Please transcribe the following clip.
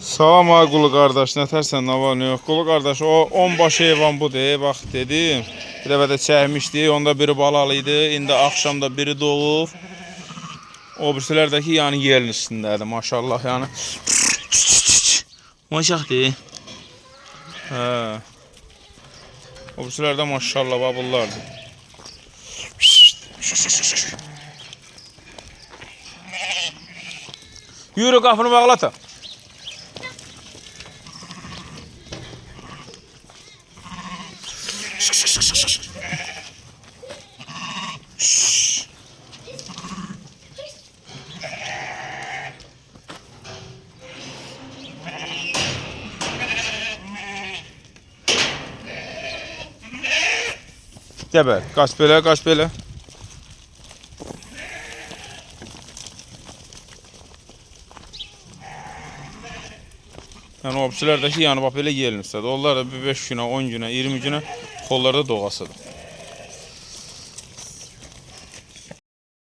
Salam ay qulu qardaş, nətərsən, nə var, nə yox? Qulu qardaş, o 10 baş heyvan budur, bax dedim. Bir dəfə də çəkmişdi, onda biri balalı idi, indi axşamda biri doğub. O birisilər yəni yerin üstündədir, maşallah, yəni. Maşaqdır. Hə. O birisilər də maşallah, babullardır. Yürü, qapını bağlata. Gəbər, qaç belə, qaç belə. Yəni o birisilər də ki, yəni bax belə yerin üstədir. Onlar da bir 5 günə, 10 günə, 20 günə kollarda doğasıdır.